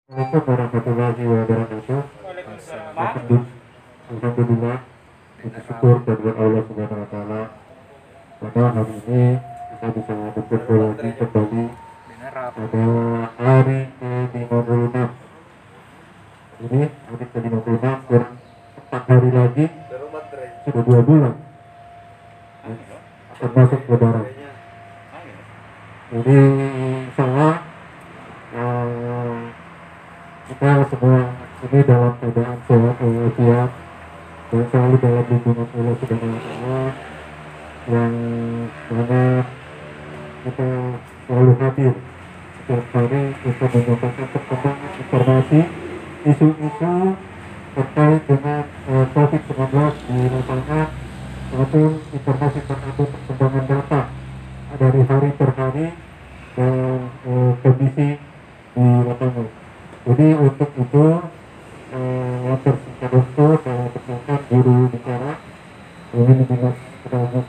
Assalamualaikum warahmatullahi wabarakatuh. Waalaikumsalam. Alhamdulillah, puji syukur kehadirat Allah Subhanahu wa taala. Pada hari ini kita bisa berkumpul lagi kembali pada hari ke-56. Ini hari ke-56, kurang 4 hari lagi sudah 2 bulan akan masuk lebaran. Jadi insya Allah kita semua ini dalam keadaan sehat walafiat dan selalu dalam lindungan Allah Subhanahu wa taala, yang mana kita selalu hadir setiap hari untuk menyampaikan perkembangan informasi isu-isu terkait dengan COVID-19 di lapangan maupun informasi terkait perkembangan data dari hari per hari dan kondisi di lapangan. Jadi untuk itu singkat waktu saya persilakan guru bicara ini dinas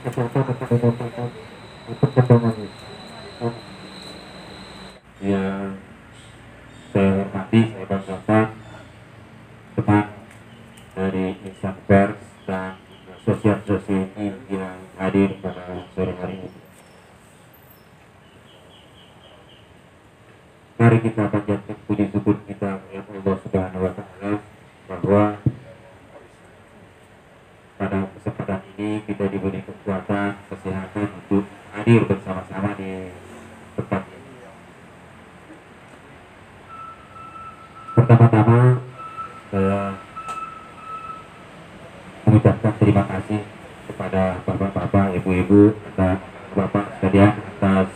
kesehatan akan menyampaikan perkembangannya. Yang saya hormati, saya banggakan teman dari insan pers dan sosial ini yang hadir pada sore hari ini. Mari kita panjatkan puji syukur kita kepada Allah Subhanahu wa taala bahwa pada kesempatan ini kita diberi kekuatan, kesehatan untuk hadir bersama-sama di tempat ini. Pertama-tama saya mengucapkan terima kasih kepada bapak-bapak, ibu-ibu, dan bapak sekalian atas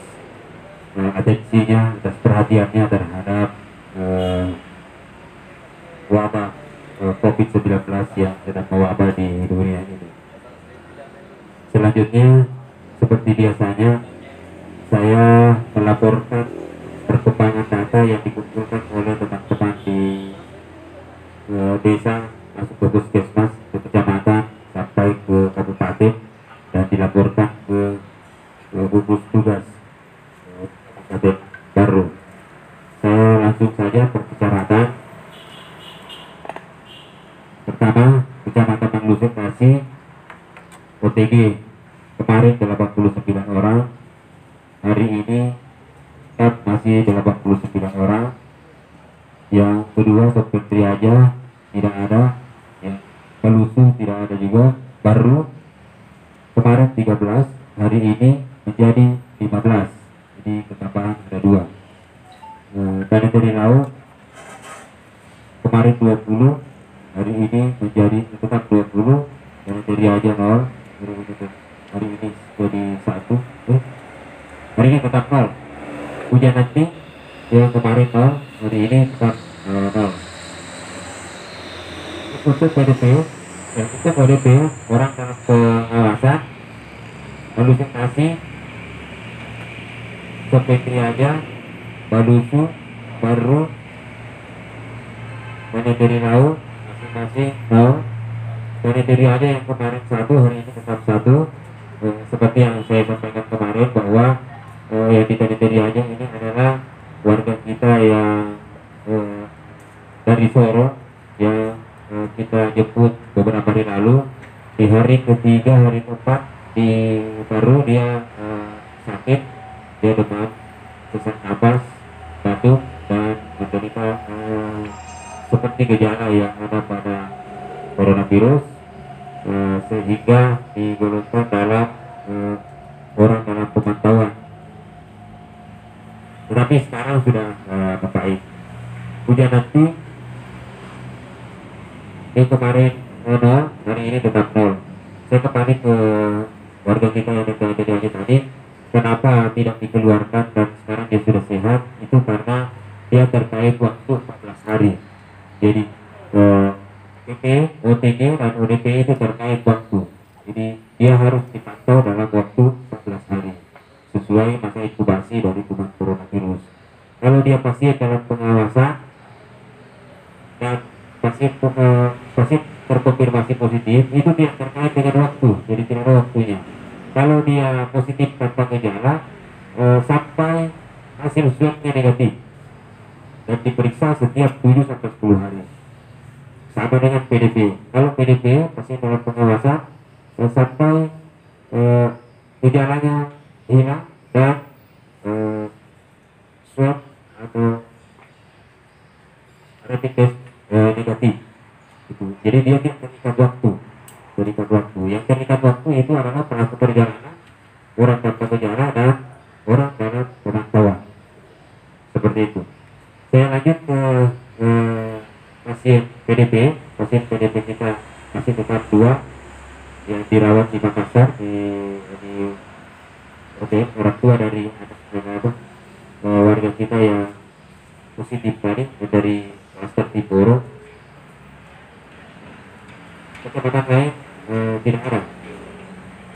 atensinya, atas perhatiannya terhadap wabah COVID-19 yang sedang mewabah di dunia ini. Selanjutnya, seperti biasanya, saya melaporkan perkembangan data yang dikumpulkan oleh teman-teman di desa, masuk ke puskesmas, ke kecamatan, sampai ke kabupaten, dan dilaporkan ke gugus tugas kabupaten baru. Saya langsung saja perbicaraan. Pertama, kecamatan Manglusuk Kasih, OTG kemarin 89 orang, hari ini masih 89 orang. Yang kedua, Sopir Triaja tidak ada, yang Pelusu tidak ada juga, baru kemarin 13, hari ini menjadi 15, jadi ketambahan ada 2. Dari laut kemarin 20, hari ini menjadi tetap 20, dan Triaja 0, hari ini jadi 1, hari ini tetap 0. Hujan nanti yang kemarin 0, hari ini tetap 0. Untuk PDP orang dalam pengawasan Manglusuk Kasih, Sopetri aja, Balusu, Baru, Manederi Laut, masing-masing 0. Manederi aja yang kemarin 1, hari ini tetap 1. Seperti yang saya sampaikan kemarin bahwa yang di Manederi aja ini adalah warga kita yang dari Sorong yang kita jemput beberapa hari lalu. Di hari ketiga, hari keempat di baru dia sakit, dia demam, sesak napas, batuk, dan menderita seperti gejala yang ada pada coronavirus, sehingga digolongkan dalam orang dalam pemantauan. Tetapi sekarang sudah membaik. Hujan nanti yang kemarin 0, hari ini tetap 0. Saya kembali ke warga kita yang ada tadi, kenapa tidak dikeluarkan dan sekarang dia sudah sehat, itu karena dia terkait waktu 14 hari. Jadi PP, OTG, dan ODP itu terkait waktu. Jadi dia harus dipantau dalam waktu 14 hari sesuai masa inkubasi dari kuman coronavirus. Kalau dia pasien dalam pengawasan dan pasien terkonfirmasi positif, itu tidak terkait dengan waktu, jadi tidak ada waktunya. Kalau dia positif tanpa gejala sampai hasil swabnya negatif, dan diperiksa setiap 7 sampai 10 hari. Sama dengan PDP. Kalau PDP masih dalam pengawasan sampai gejalanya hilang dan swab atau rapid test negatif. Gitu. Jadi dia terikat waktu. Yang terikat waktu itu adalah pelaku perjalanan, orang tanpa gejala dan orang dalam pemantauan. Seperti itu. Saya lanjut ke pasien PDP. Pasien PDP kita masih tetap 2 yang dirawat di Makassar di orang tua dari anak warga kita yang positif tadi dari klaster Tiboro. Kecamatan lain tidak ada.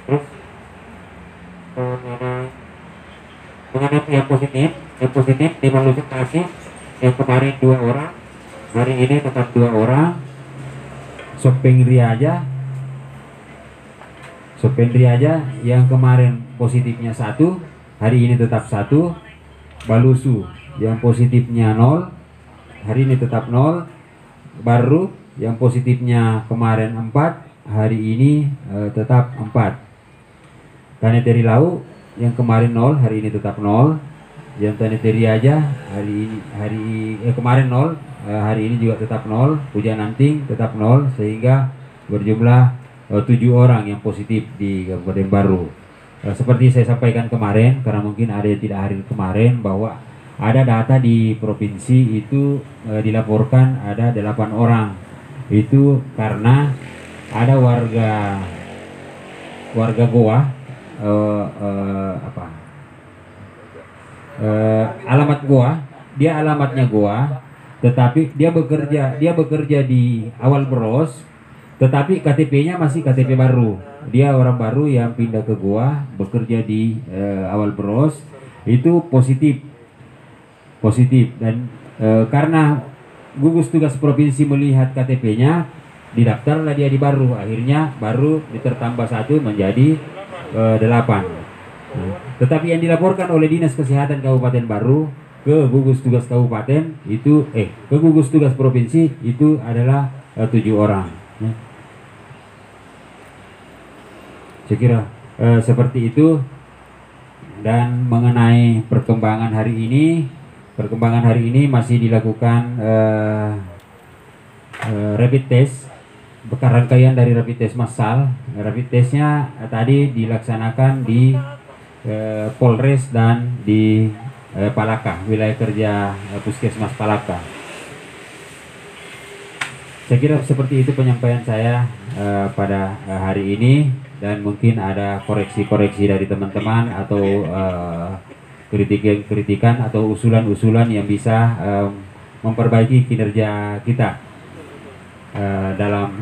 Terus mengenai yang positif di Maluku Tasik yang kemarin 2 orang, hari ini tetap 2 orang. Sopendri aja yang kemarin positifnya 1, hari ini tetap 1. Balusu yang positifnya 0, hari ini tetap 0. Baru yang positifnya kemarin 4, hari ini tetap 4. Taneteri Lau yang kemarin 0, hari ini tetap 0. Yang Taneteri aja kemarin 0, hari ini juga tetap 0. Hujan Anting tetap 0, sehingga berjumlah 7 orang yang positif di Kabupaten Baru. Seperti saya sampaikan kemarin, karena mungkin ada yang tidak hadir kemarin, bahwa ada data di provinsi itu dilaporkan ada 8 orang. Itu karena ada warga Goa, alamat Goa, dia alamatnya Goa, tetapi dia bekerja di Awal Bros, tetapi KTP-nya masih KTP baru. Dia orang baru yang pindah ke Goa, bekerja di Awal Bros, itu positif dan karena gugus tugas provinsi melihat KTP-nya, didaftarlah dia di Baru. Akhirnya Baru ditertambah 1 menjadi 8. Tetapi yang dilaporkan oleh Dinas Kesehatan Kabupaten Baru ke gugus tugas kabupaten itu ke gugus tugas provinsi itu adalah 7 orang. Saya kira seperti itu. Dan mengenai perkembangan hari ini masih dilakukan rapid test, rangkaian dari rapid test massal. Rapid testnya tadi dilaksanakan di Polres dan di Palaka, wilayah kerja Puskesmas Palaka. Saya kira seperti itu penyampaian saya pada hari ini, dan mungkin ada koreksi-koreksi dari teman-teman atau kritikan atau usulan-usulan yang bisa memperbaiki kinerja kita dalam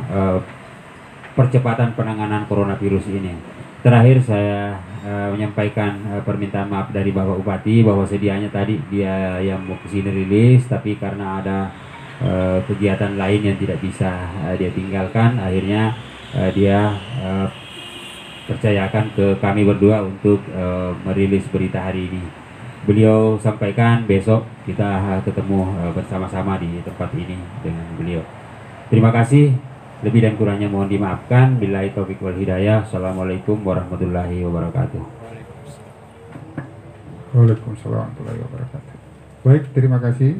percepatan penanganan coronavirus ini. Terakhir saya menyampaikan permintaan maaf dari Bapak Bupati bahwa sedianya tadi dia yang mau kesini rilis, tapi karena ada kegiatan lain yang tidak bisa dia tinggalkan, akhirnya dia percayakan ke kami berdua untuk merilis berita hari ini. Beliau sampaikan besok kita ketemu bersama-sama di tempat ini dengan beliau. Terima kasih, lebih dan kurangnya mohon dimaafkan. Billahi taufiq wal hidayah. Assalamualaikum warahmatullahi wabarakatuh. Waalaikumsalam warahmatullahi wabarakatuh. Baik, terima kasih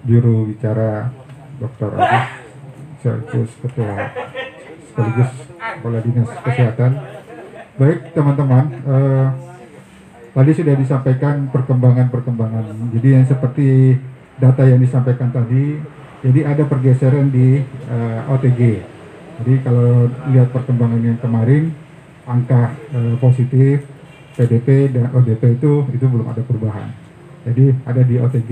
juru bicara Dr. Agus sekaligus Kepala Dinas Kesehatan. Baik teman-teman, tadi sudah disampaikan perkembangan. Jadi yang seperti data yang disampaikan tadi, jadi ada pergeseran di OTG. Jadi kalau lihat perkembangan yang kemarin, angka positif PDP dan ODP itu belum ada perubahan. Jadi ada di OTG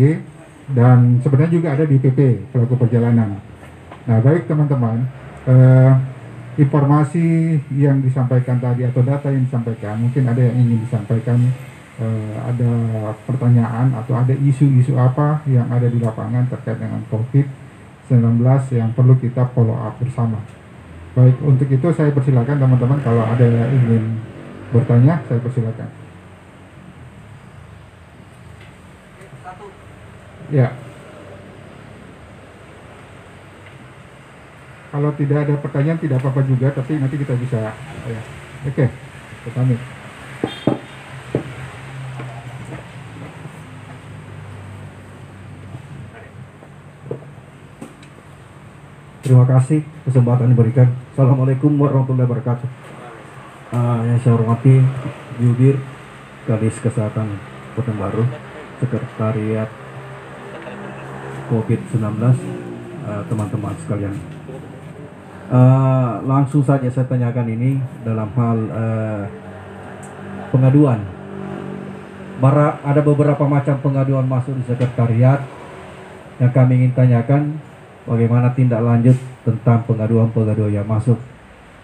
dan sebenarnya juga ada di PP, pelaku perjalanan. Nah baik teman-teman, informasi yang disampaikan tadi atau data yang disampaikan, mungkin ada yang ingin disampaikan, ada pertanyaan atau ada isu-isu apa yang ada di lapangan terkait dengan COVID-19 yang perlu kita follow up bersama. Baik, untuk itu saya persilakan teman-teman kalau ada yang ingin bertanya, saya persilakan. Ya, kalau tidak ada pertanyaan tidak apa-apa juga, tapi nanti kita bisa ya. Oke, kita pamit. Terima kasih kesempatan diberikan. Assalamualaikum warahmatullahi wabarakatuh. Yang saya hormati Jubir Kadis Kesehatan Pekanbaru, Sekretariat COVID-19, teman-teman sekalian. Langsung saja saya tanyakan ini dalam hal pengaduan. Ada beberapa macam pengaduan masuk di sekretariat yang kami ingin tanyakan. Bagaimana tindak lanjut tentang pengaduan-pengaduan yang masuk.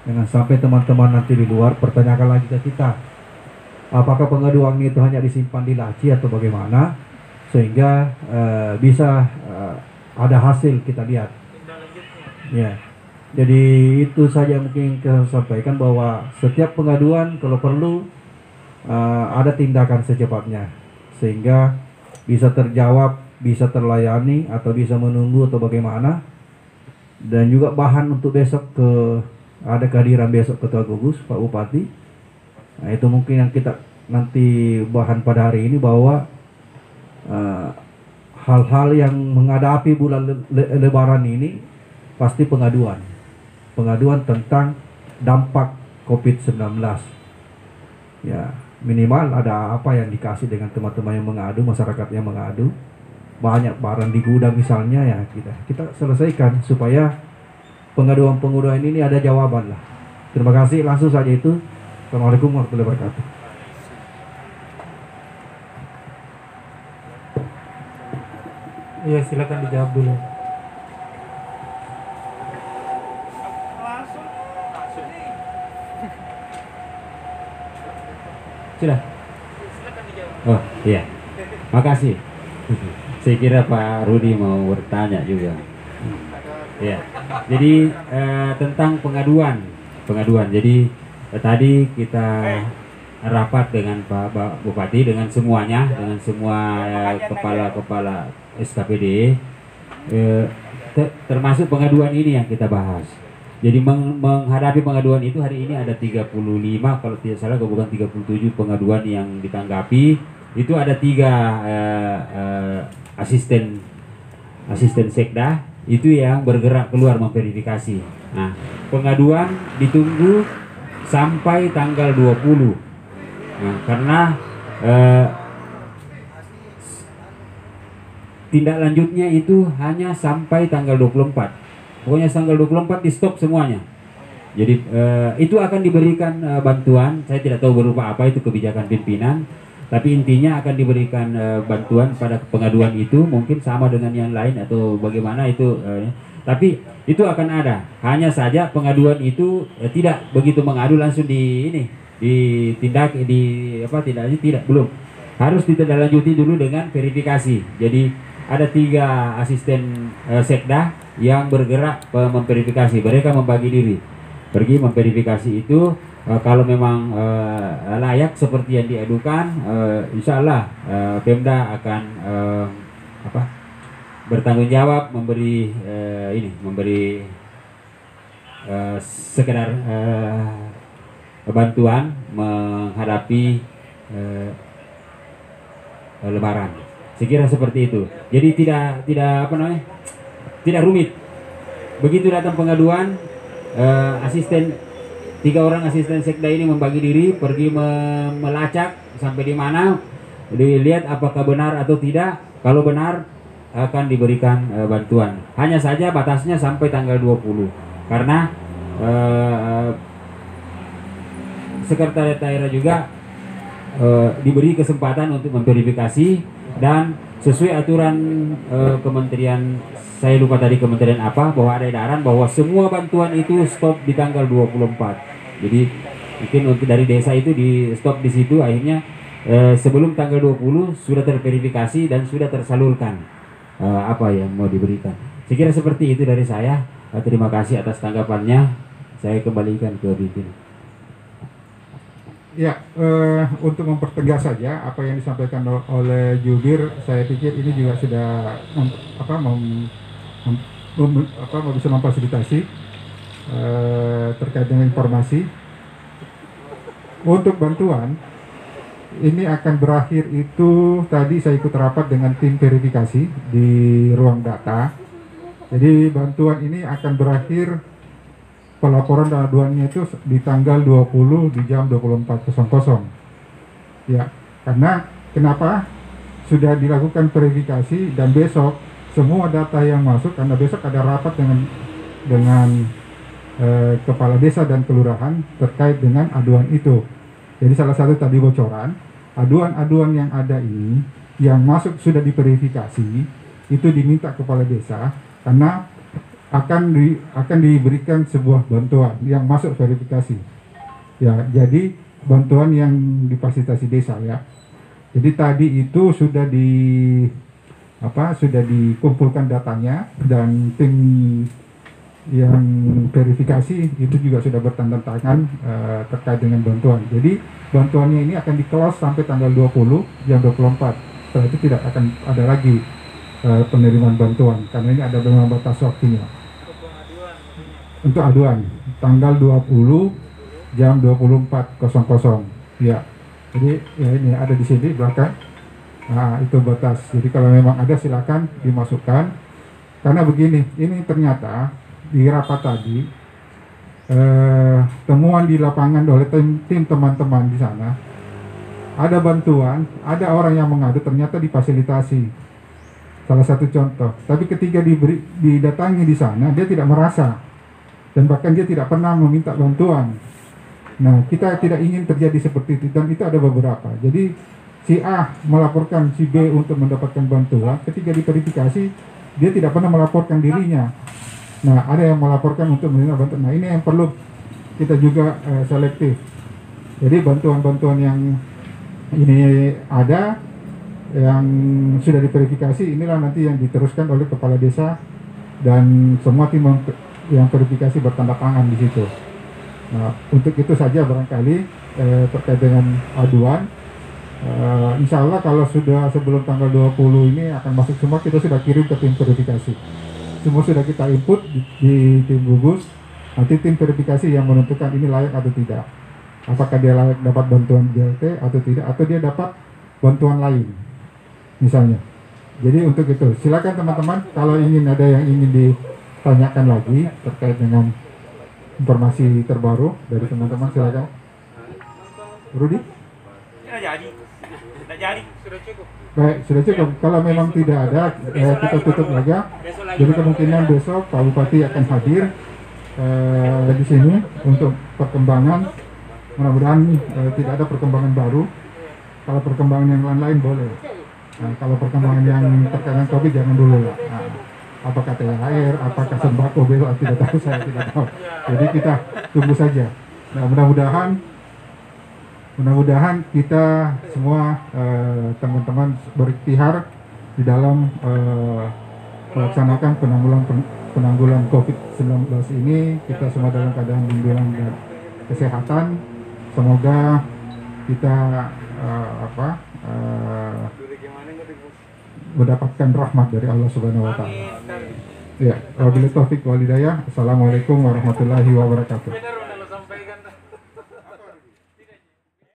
Jangan sampai teman-teman nanti di luar pertanyakan lagi ke kita. Apakah pengaduan itu hanya disimpan di laci atau bagaimana. Sehingga bisa ada hasil kita lihat. Ya. Jadi itu saja mungkin saya sampaikan bahwa setiap pengaduan kalau perlu ada tindakan secepatnya. Sehingga bisa terjawab, bisa terlayani atau bisa menunggu atau bagaimana. Dan juga bahan untuk besok ada kehadiran besok Ketua Gugus Pak Bupati. Nah, itu mungkin yang kita nanti bahan pada hari ini bahwa hal-hal yang menghadapi bulan Lebaran ini pasti pengaduan tentang dampak COVID-19. Ya, minimal ada apa yang dikasih dengan teman-teman yang mengadu, masyarakat yang mengadu. Banyak barang di gudang misalnya, ya kita selesaikan supaya pengaduan-pengaduan ini ada jawaban lah. Terima kasih, langsung saja itu. Assalamualaikum warahmatullahi wabarakatuh. Iya, silakan dijawab dulu. Sudah. Oh iya, makasih. Saya kira Pak Rudi mau bertanya juga. Ya, jadi tentang pengaduan. Jadi tadi kita rapat dengan Pak Bupati, dengan semuanya, dengan semua kepala SKPD, termasuk pengaduan ini yang kita bahas. Jadi menghadapi pengaduan itu hari ini ada 35, kalau tidak salah bukan 37 pengaduan yang ditanggapi. Itu ada 3 asisten sekda itu yang bergerak keluar memverifikasi. Nah, pengaduan ditunggu sampai tanggal 20. Nah, karena tindak lanjutnya itu hanya sampai tanggal 24. Pokoknya tanggal 24 di stop semuanya. Jadi itu akan diberikan bantuan. Saya tidak tahu berupa apa, itu kebijakan pimpinan. Tapi intinya akan diberikan bantuan pada pengaduan itu, mungkin sama dengan yang lain atau bagaimana itu. Tapi itu akan ada. Hanya saja pengaduan itu tidak begitu mengadu langsung ditindak belum. Harus ditindaklanjuti dulu dengan verifikasi. Jadi ada 3 asisten sekda yang bergerak memverifikasi. Mereka membagi diri, pergi memverifikasi itu. Kalau memang layak seperti yang diadukan, insya Allah Pemda akan bertanggung jawab memberi sekedar bantuan menghadapi Lebaran. Saya kira seperti itu. Jadi tidak rumit. Begitu datang pengaduan, 3 orang asisten sekda ini membagi diri, pergi melacak sampai di mana, dilihat apakah benar atau tidak. Kalau benar akan diberikan bantuan. Hanya saja batasnya sampai tanggal 20. Karena sekretariat daerah juga diberi kesempatan untuk memverifikasi, dan sesuai aturan kementerian, saya lupa tadi kementerian apa, bahwa ada edaran bahwa semua bantuan itu stop di tanggal 24. Jadi mungkin untuk dari desa itu di stop di situ, akhirnya sebelum tanggal 20 sudah terverifikasi dan sudah tersalurkan apa yang mau diberikan. Saya kira seperti itu dari saya. Terima kasih atas tanggapannya. Saya kembalikan ke pimpinan. Ya, untuk mempertegas saja apa yang disampaikan oleh Jubir, saya pikir ini juga sudah bisa memfasilitasi terkait dengan informasi. Untuk bantuan ini akan berakhir itu tadi saya ikut rapat dengan tim verifikasi di ruang data. Jadi bantuan ini akan berakhir pelaporan dan aduannya itu di tanggal 20 di jam 24.00. Ya, karena kenapa? Sudah dilakukan verifikasi dan besok semua data yang masuk, karena besok ada rapat dengan kepala desa dan kelurahan terkait dengan aduan itu. Jadi salah satu tadi bocoran, aduan-aduan yang ada ini yang masuk sudah diverifikasi, itu diminta kepala desa karena akan diberikan sebuah bantuan yang masuk verifikasi. Ya, jadi bantuan yang difasilitasi desa ya. Jadi tadi itu sudah sudah dikumpulkan datanya dan tim yang verifikasi itu juga sudah bertanda tangan terkait dengan bantuan. Jadi bantuannya ini akan di-close sampai tanggal 20 jam 24. Setelah itu tidak akan ada lagi penerimaan bantuan karena ini ada memang batas waktunya. Untuk aduan tanggal 20 jam 24.00 ya. Jadi ya ini ada di sini belakang. Nah, itu batas. Jadi kalau memang ada silakan dimasukkan. Karena begini, ini ternyata di rapat tadi temuan di lapangan oleh tim teman-teman di sana ada bantuan, ada orang yang mengadu ternyata difasilitasi. Salah satu contoh. Tapi ketika didatangi di sana dia tidak merasa dan bahkan dia tidak pernah meminta bantuan. Nah, kita tidak ingin terjadi seperti itu dan itu ada beberapa. Jadi si A melaporkan si B untuk mendapatkan bantuan, ketika diverifikasi dia tidak pernah melaporkan dirinya. Nah, ada yang melaporkan untuk menerima bantuan. Nah, ini yang perlu kita juga selektif. Jadi bantuan-bantuan yang ini ada, yang sudah diverifikasi, inilah nanti yang diteruskan oleh kepala desa dan semua tim yang verifikasi bertanda tangan di situ. Nah, untuk itu saja barangkali terkait dengan aduan. Insya Allah kalau sudah sebelum tanggal 20 ini akan masuk semua, kita sudah kirim ke tim verifikasi. Semua sudah kita input di tim gugus. Nanti tim verifikasi yang menentukan ini layak atau tidak. Apakah dia layak dapat bantuan BLT atau tidak, atau dia dapat bantuan lain misalnya. Jadi untuk itu silakan teman-teman, kalau ingin ada yang ingin ditanyakan lagi terkait dengan informasi terbaru dari teman-teman, silakan. Rudi? Baik, sudah cukup. Kalau memang tidak ada, kita tutup saja. Jadi kemungkinan besok Pak Bupati akan hadir di sini untuk perkembangan. Mudah-mudahan tidak ada perkembangan baru. Kalau perkembangan yang lain-lain boleh. Nah, kalau perkembangan yang terkait dengan COVID jangan dulu lah. Nah, apakah THR, apakah sembako besok tidak tahu, saya tidak tahu. Jadi kita tunggu saja. Nah, mudah-mudahan kita semua teman-teman berikhtiar di dalam melaksanakan penanggulangan COVID-19 ini. Kita semua dalam keadaan bimbingan dan kesehatan. Semoga kita mendapatkan rahmat dari Allah Subhanahu wa taala. Ya, wabillahi taufik wal hidayah. Assalamualaikum warahmatullahi wabarakatuh.